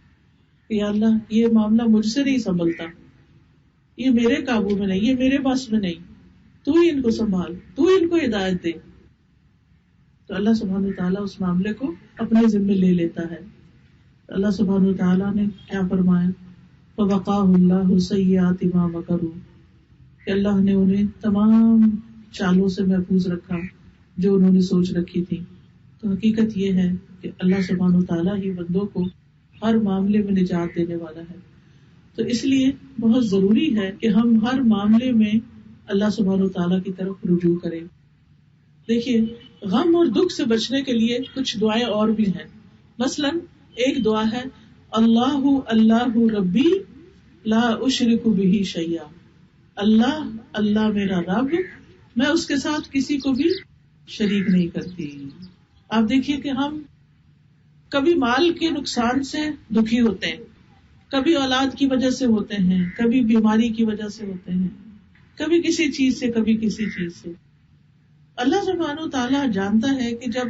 یا اللہ یہ معاملہ مجھ سے نہیں سنبھلتا، یہ میرے قابو میں نہیں، یہ میرے بس میں نہیں، تو ہی ان کو سنبھال، تو ہی ان کو ہدایت دے. تو اللہ سبحانہ وتعالیٰ اس معاملے کو اپنے ذمہ لے لیتا ہے. اللہ سبحانہ وتعالیٰ نے کیا فرمایا؟ فَوَقَاهُ اللَّهُ سَيِّئَاتِ مَا مَكَرُوا، کہ اللہ نے انہیں تمام چالوں سے محفوظ رکھا جو انہوں نے سوچ رکھی تھی. تو حقیقت یہ ہے کہ اللہ سبحانہ وتعالیٰ ہی بندوں کو ہر معاملے میں نجات دینے والا ہے. تو اس لیے بہت ضروری ہے کہ ہم ہر معاملے میں اللہ سبحانہ وتعالیٰ کی طرف رجوع کریں. دیکھیے غم اور دکھ سے بچنے کے لیے کچھ دعائیں اور بھی ہیں. مثلاً ایک دعا ہے اللہ اللہ ربی لا اشرک بہ شیئا، اللہ اللہ میرا رب، میں اس کے ساتھ کسی کو بھی شریک نہیں کرتی. آپ دیکھیے کہ ہم کبھی مال کے نقصان سے دکھی ہوتے ہیں، کبھی اولاد کی وجہ سے ہوتے ہیں، کبھی بیماری کی وجہ سے ہوتے ہیں، کبھی کسی چیز سے، کبھی کسی چیز سے. اللہ سبحانہ و تعالیٰ جانتا ہے کہ جب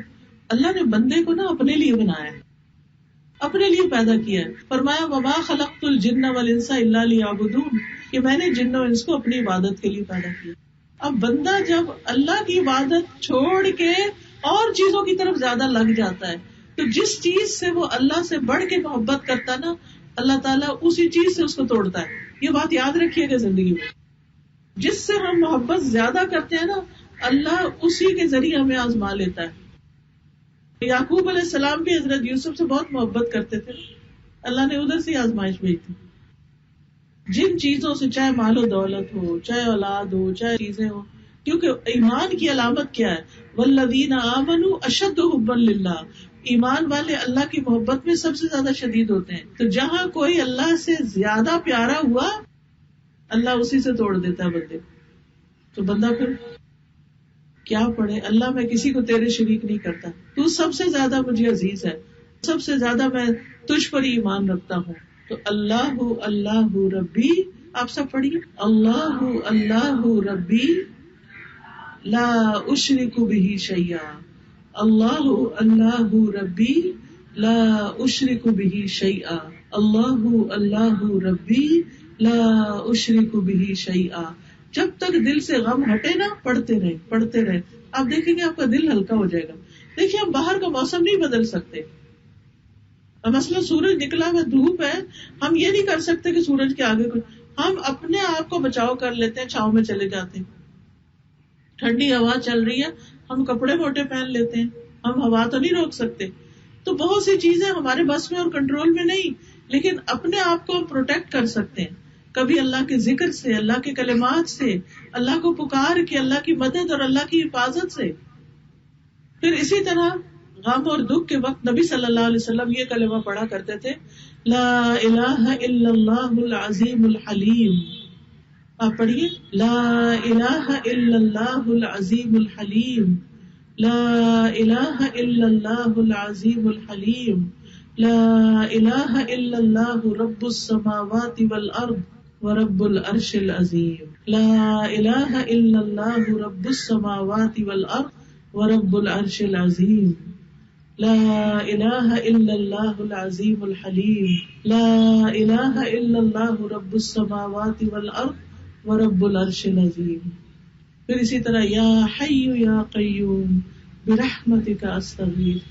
اللہ نے بندے کو نا اپنے لیے بنایا ہے، اپنے لیے پیدا کیا ہے. فرمایا وما خلقت الجن والانس الا لیعبدون، کہ میں نے جن و انس کو اپنی عبادت کے لیے پیدا کیا. اب بندہ جب اللہ کی عبادت چھوڑ کے اور چیزوں کی طرف زیادہ لگ جاتا ہے، تو جس چیز سے وہ اللہ سے بڑھ کے محبت کرتا نا، اللہ تعالیٰ اسی چیز سے اس کو توڑتا ہے. یہ بات یاد رکھیے گا زندگی میں، جس سے ہم محبت زیادہ کرتے ہیں نا، اللہ اسی کے ذریعے ہمیں آزما لیتا ہے. یعقوب علیہ السلام بھی حضرت یوسف سے بہت محبت کرتے تھے، اللہ نے ادھر سے آزمائش بھیجی تھی. جن چیزوں سے، چاہے مال و دولت ہو، چاہے اولاد ہو، چاہے چیزیں ہو، کیونکہ ایمان کی علامت کیا ہے؟ والذین آمنوا اشد حبا للہ، ایمان والے اللہ کی محبت میں سب سے زیادہ شدید ہوتے ہیں. تو جہاں کوئی اللہ سے زیادہ پیارا ہوا، اللہ اسی سے توڑ دیتا ہے بندے. تو بندہ پھر کیا پڑھے؟ اللہ میں کسی کو تیرے شریک نہیں کرتا، تو سب سے زیادہ مجھے عزیز ہے، سب سے زیادہ میں تجھ پر ایمان رکھتا ہوں. تو اللہ اللہ ربی، آپ سب پڑھیے اللہ اللہ ربی لا اشرک بہ شیئا، اللہ اللہ ربی لا اشرک بہ شیئا، اللہ اللہ ربی لا اشرک بہ شیئا. جب تک دل سے غم ہٹے نا، پڑھتے رہے، آپ دیکھیں گے آپ کا دل ہلکا ہو جائے گا. دیکھیے ہم باہر کا موسم نہیں بدل سکتے، مثلا سورج نکلا ہوا دھوپ ہے، ہم یہ نہیں کر سکتے کہ سورج کے آگے ہم اپنے آپ کو بچاؤ کر لیتے ہیں، چھاؤں میں چلے جاتے ہیں. ٹھنڈی ہوا چل رہی ہے، ہم کپڑے موٹے پہن لیتے ہیں، ہم ہوا تو نہیں روک سکتے. تو بہت سی چیزیں ہمارے بس میں اور کنٹرول میں نہیں، لیکن اپنے آپ کو پروٹیکٹ کر سکتے ہیں. کبھی اللہ کے ذکر سے، اللہ کے کلمات سے، اللہ کو پکار کے، اللہ کی مدد اور اللہ کی حفاظت سے. پھر اسی طرح غم اور دکھ کے وقت نبی صلی اللہ علیہ وسلم یہ کلمہ پڑھا کرتے تھے، لا الہ الا اللہ العظیم الحلیم. آپ پڑھیے لا الہ الا اللہ العظیم الحلیم، لا الہ الا اللہ العظیم الحلیم، لا الہ الا اللہ رب السماوات والارض ورب العرش العظیم، لا الہ الا اللہ رب السماوات والارض ورب العرش العظیم، لا الہ الا اللہ العظیم الحلیم، لا الہ الا اللہ رب السماوات والارض ورب العرش العظیم. پھر اسی طرح یا حی یا قیوم برحمتک استغیث،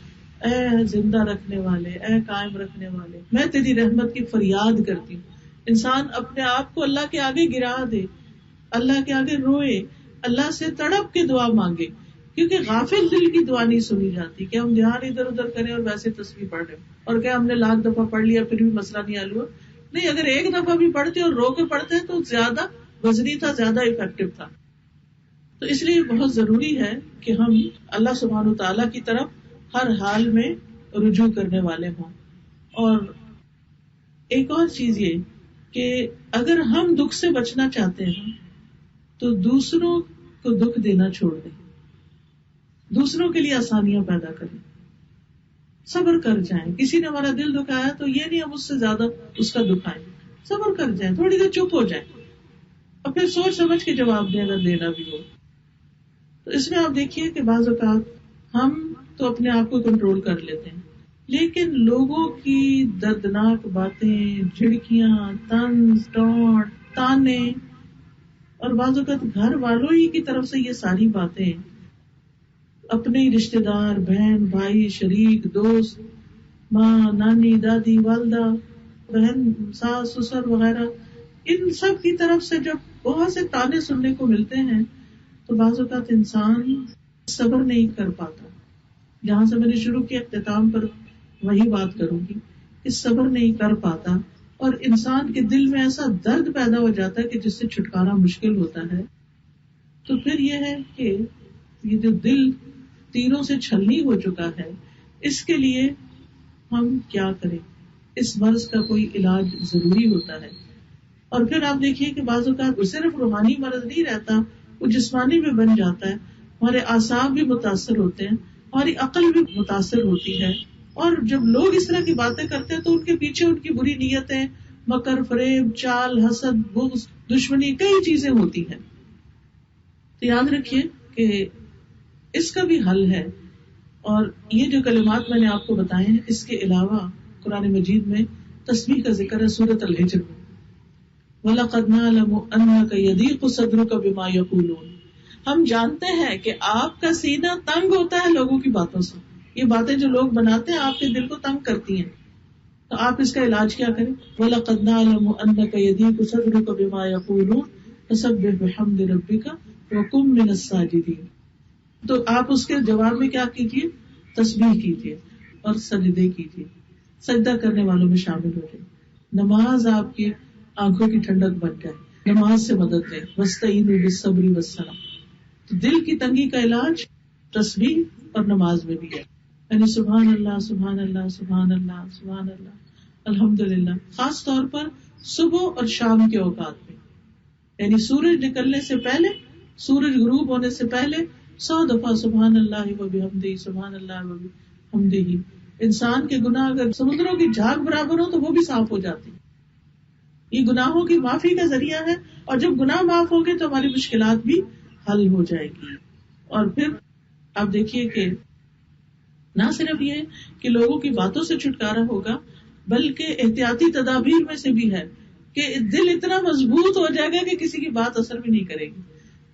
اے زندہ رکھنے والے، اے قائم رکھنے والے، میں تیری رحمت کی فریاد کرتی ہوں. انسان اپنے آپ کو اللہ کے آگے گرا دے، اللہ کے آگے روئے، اللہ سے تڑپ کے دعا مانگے، کیونکہ غافل دل کی دعا نہیں سنی جاتی کہ ہم دھیان ادھر ادھر کریں اور ویسے تسبیح پڑھ رہے ہیں اور کہ ہم نے لاکھ دفعہ پڑھ لیا پھر بھی مسئلہ نہیں حل ہوا. نہیں، اگر ایک دفعہ بھی پڑھتے اور رو کے پڑھتے تو زیادہ وزنی تھا، زیادہ افیکٹو تھا. تو اس لیے بہت ضروری ہے کہ ہم اللہ سبحانہ وتعالیٰ کی طرف ہر حال میں رجوع کرنے والے ہوں. اور ایک اور چیز یہ کہ اگر ہم دکھ سے بچنا چاہتے ہیں تو دوسروں کو دکھ دینا چھوڑ دیں، دوسروں کے لیے آسانیاں پیدا کریں، صبر کر جائیں. کسی نے ہمارا دل دکھایا تو یہ نہیں ہم اس سے زیادہ اس کا دکھائیں، صبر کر جائیں، تھوڑی دیر چپ ہو جائیں اور پھر سوچ سمجھ کے جواب دیں اگر دینا بھی ہو. تو اس میں آپ دیکھیے کہ بعض اوقات ہم تو اپنے آپ کو کنٹرول کر لیتے ہیں، لیکن لوگوں کی دردناک باتیں، جھڑکیاں، طنز، ڈانٹ، تانے، اور بعض اوقات گھر والوں ہی کی طرف سے یہ ساری باتیں، اپنے رشتے دار، بہن، بھائی، شریک، دوست، ماں، نانی، دادی، والدہ، بہن، ساس، سسر وغیرہ، ان سب کی طرف سے جب بہت سے تانے سننے کو ملتے ہیں تو بعض اوقات انسان صبر نہیں کر پاتا. جہاں سے میں نے شروع کیا اختتام پر وہی بات کروں گی کہ صبر نہیں کر پاتا اور انسان کے دل میں ایسا درد پیدا ہو جاتا ہے کہ جس سے چھٹکارا مشکل ہوتا ہے. تو پھر یہ ہے کہ یہ جو دل تیروں سے چھلنی ہو چکا ہے، اس کے لیے ہم کیا کریں؟ اس مرض کا کوئی علاج ضروری ہوتا ہے. اور پھر آپ دیکھیے کہ بعض اوقات صرف روحانی مرض نہیں رہتا، وہ جسمانی بھی بن جاتا ہے. ہمارے اعصاب بھی متاثر ہوتے ہیں، ہماری عقل بھی متاثر ہوتی ہے. اور جب لوگ اس طرح کی باتیں کرتے ہیں تو ان کے پیچھے ان کی بری نیتیں، مکر، فریب، چال، حسد، بغض، دشمنی، کئی چیزیں ہوتی ہیں. تو یاد رکھیے کہ اس کا بھی حل ہے. اور یہ جو کلمات میں نے آپ کو بتائے ہیں، اس کے علاوہ قرآن مجید میں تسبیح کا ذکر ہے سورۃ الحجر میں. وَلَقَدْ نَعْلَمُ أَنَّكَ يَضِيقُ صَدْرُكَ بِمَا يَقُولُونَ. ہم جانتے ہیں کہ آپ کا سینہ تنگ ہوتا ہے لوگوں کی باتوں سے. یہ باتیں جو لوگ بناتے ہیں آپ کے دل کو تنگ کرتی ہیں. تو آپ اس کا علاج کیا کریں؟ وَلَقَدْ نَعْلَمُ أَنَّكَ يَضِيقُ صَدْرُكَ بِمَا يَقُولُونَ فَسَبِّحْ بِحَمْدِ رَبِّكَ وَكُن مِّنَ السَّاجِدِينَ. تو آپ اس کے جواب میں کیا کیجیے؟ تسبیح کیجیے اور سجدے کیجیے، سجدہ کرنے والوں میں شامل ہو جائے. نماز آپ کی آنکھوں کی ٹھنڈک بن جائے، نماز سے مدد لے. وَاسْتَعِينُوا بِالصَّبْرِ وَالصَّلَاةِ. تو دل کی تنگی کا علاج تسبیح اور نماز میں بھی ہے. یعنی سبحان اللہ، سبحان اللہ، سبحان اللہ، سبحان اللہ، الحمدللہ. خاص طور پر صبح اور شام کے اوقات میں، یعنی سورج نکلنے سے پہلے، سورج غروب ہونے سے پہلے 100 دفعہ سبحان اللہ و بحمدہ، سبحان اللہ و بحمدہ. انسان کے گناہ اگر سمندروں کی جھاگ برابر ہو تو وہ بھی صاف ہو جاتی. یہ گناہوں کی معافی کا ذریعہ ہے، اور جب گناہ معاف ہو گئے تو ہماری مشکلات بھی حل ہو جائے گی. اور پھر آپ دیکھیے کہ نہ صرف یہ کہ لوگوں کی باتوں سے چھٹکارا ہوگا، بلکہ احتیاطی تدابیر میں سے بھی ہے کہ دل اتنا مضبوط ہو جائے گا کہ کسی کی بات اثر بھی نہیں کرے گی.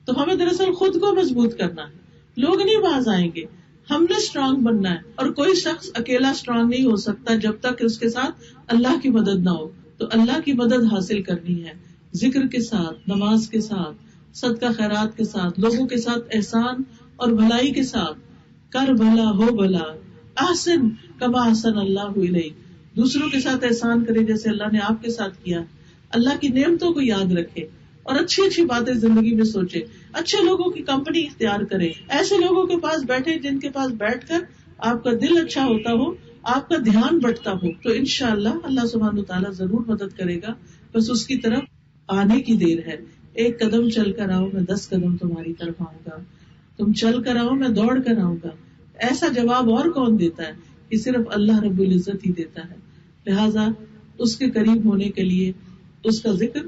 تو ہمیں دراصل خود کو مضبوط کرنا ہے. لوگ نہیں باز آئیں گے، ہم نے اسٹرانگ بننا ہے. اور کوئی شخص اکیلا اسٹرانگ نہیں ہو سکتا جب تک اس کے ساتھ اللہ کی مدد نہ ہو. تو اللہ کی مدد حاصل کرنی ہے ذکر کے ساتھ، نماز کے ساتھ، صدقہ خیرات کے ساتھ، لوگوں کے ساتھ احسان اور بھلائی کے ساتھ. کر بھلا ہو بھلا، احسن کما احسن اللہ الیک. دوسروں کے ساتھ احسان کرے جیسے اللہ نے آپ کے ساتھ کیا. اللہ کی نعمتوں کو یاد رکھے اور اچھی اچھی باتیں زندگی میں سوچے. اچھے لوگوں کی کمپنی اختیار کرے، ایسے لوگوں کے پاس بیٹھے جن کے پاس بیٹھ کر آپ کا دل اچھا ہوتا ہو، آپ کا دھیان بٹتا ہو. تو انشاءاللہ اللہ سبحانہ تعالیٰ ضرور مدد کرے گا. بس اس کی طرف آنے کی دیر ہے. ایک قدم چل کر آؤ، میں 10 قدم تمہاری طرف آؤں گا. تم چل کر آؤ، میں دوڑ کر آؤں گا. ایسا جواب اور کون دیتا ہے؟ کہ صرف اللہ رب العزت ہی دیتا ہے. لہذا اس کے قریب ہونے کے لیے اس کا ذکر،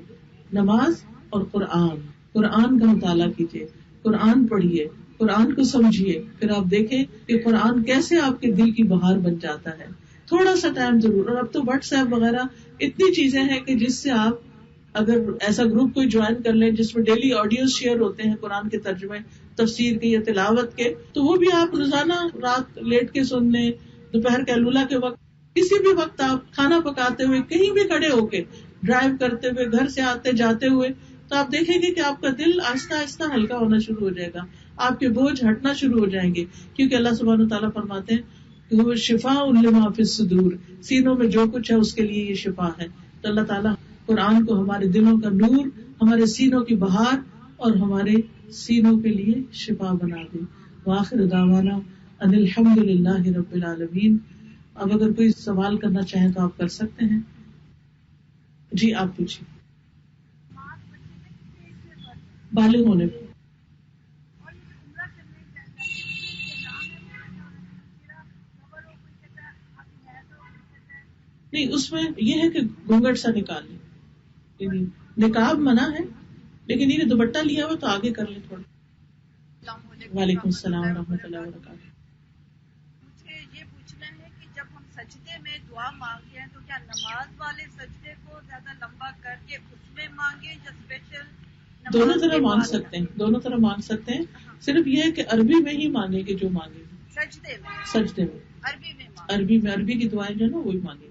نماز اور قرآن کا مطالعہ کیجیے، قرآن پڑھیے، قرآن کو سمجھیے. پھر آپ دیکھیں کہ قرآن کیسے آپ کے دل کی بہار بن جاتا ہے. تھوڑا سا ٹائم ضرور. اور اب تو واٹس ایپ وغیرہ اتنی چیزیں ہیں کہ جس سے آپ اگر ایسا گروپ کوئی جوائن کر لیں جس میں ڈیلی آڈیوز شیئر ہوتے ہیں قرآن کے ترجمے، تفسیر کے یا تلاوت کے، تو وہ بھی آپ روزانہ رات لیٹ کے سن لیں، دوپہر کے الولا کے وقت، کسی بھی وقت آپ کھانا پکاتے ہوئے، کہیں بھی کھڑے ہو کے، ڈرائیو کرتے ہوئے، گھر سے آتے جاتے ہوئے، تو آپ دیکھیں گے کہ آپ کا دل آہستہ آہستہ ہلکا ہونا شروع ہو جائے گا. آپ کے بوجھ ہٹنا شروع ہو جائیں گے. کیونکہ اللہ سبحانہ تعالیٰ فرماتے ہیں کہ وہ شفاء لما فی الصدور، سینوں میں جو کچھ ہے اس کے لیے یہ شفا ہے. تو اللہ تعالیٰ قرآن کو ہمارے دلوں کا نور، ہمارے سینوں کی بہار اور ہمارے سینوں کے لیے شفا بنا دے. وآخر دعوانا ان الحمد للہ رب العالمین. اب اگر کوئی سوال کرنا چاہیں تو آپ کر سکتے ہیں. جی آپ پوچھیے. بالغ ہونے پہ. نہیں، اس میں یہ ہے کہ گھونگھٹ سا نکال لیں، یعنی نقاب منع ہے، لیکن یہ دوپٹہ لیا ہوا تو آگے کر لیں تھوڑا. وعلیکم السلام ورحمۃ اللہ وبرکاتہ. مجھے یہ پوچھنا ہے کہ جب ہم سجدے میں دعا مانگتے ہیں تو کیا نماز والے سجدے کو زیادہ لمبا کر کے اس میں مانگے یا اسپیشل؟ دونوں طرح مانگ سکتے ہیں، دونوں طرح مانگ سکتے ہیں. صرف یہ ہے کہ عربی میں ہی مانگے گے جو مانگے گے. سجدے میں سجدے میں عربی میں مانگے. عربی میں عربی کی دعائیں جو ہے نا وہی مانگے.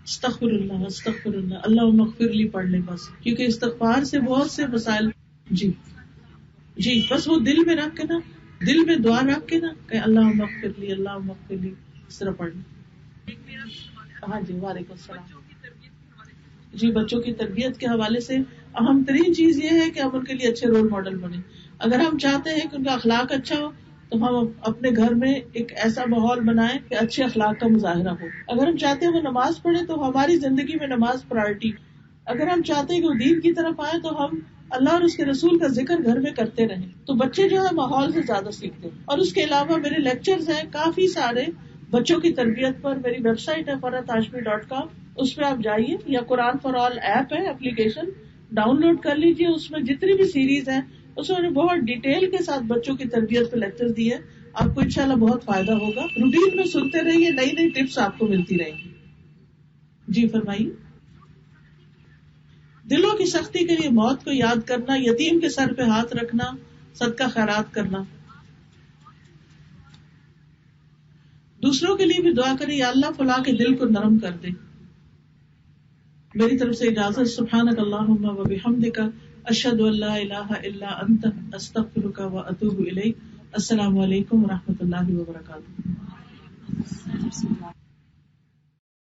استغفر اللہ استغفر اللہ اللہم اغفر لی پڑھ لیں بس، کیونکہ استغفار سے بہت سے مسائل. جی بس وہ دل میں رکھ کے نا، دل میں دعا رکھ کے نا کہ اللہم اغفر لی اللہم اغفر لی، اس طرح پڑھ لیں. ہاں جی وعلیکم السلام. جی بچوں کی تربیت کے حوالے سے اہم ترین چیز یہ ہے کہ ہم ان کے لیے اچھے رول ماڈل بنے. اگر ہم چاہتے ہیں کہ ان کا اخلاق اچھا ہو تو ہم اپنے گھر میں ایک ایسا ماحول بنائیں کہ اچھے اخلاق کا مظاہرہ ہو. اگر ہم چاہتے ہیں وہ نماز پڑھے تو ہماری زندگی میں نماز پرائرٹی. اگر ہم چاہتے ہیں کہ وہ دین کی طرف آئے تو ہم اللہ اور اس کے رسول کا ذکر گھر میں کرتے رہیں. تو بچے جو ہے ماحول سے زیادہ سیکھتے ہیں. اور اس کے علاوہ میرے لیکچرز ہیں کافی سارے بچوں کی تربیت پر. میری ویب سائٹ ہے farhatashmi.com، اس پہ آپ جائیے، یا قرآن فار آل ایپ ہے، اپلیکیشن ڈاؤن لوڈ کر لیجیے. اس میں جتنی بھی سیریز ہیں اس میں بہت ڈیٹیل کے ساتھ بچوں کی تربیت پہ لیکچر دیے. آپ کو انشاءاللہ بہت فائدہ ہوگا. روٹین میں سنتے رہیے، نئی نئی ٹپس آپ کو ملتی رہیں گی. جی فرمائیے. دلوں کی سختی کے لیے موت کو یاد کرنا، یتیم کے سر پہ ہاتھ رکھنا، صدقہ خیرات کرنا. دوسروں کے لیے بھی دعا کریں، یا اللہ فلاں کے دل کو نرم کر دے. میری طرف سے اجازت. سبحانک اللہم و بحمدک، اشہد ان لا الہ الا انت، استغفرک و اتوب الیک. السلام علیکم و رحمۃ اللہ وبرکاتہ.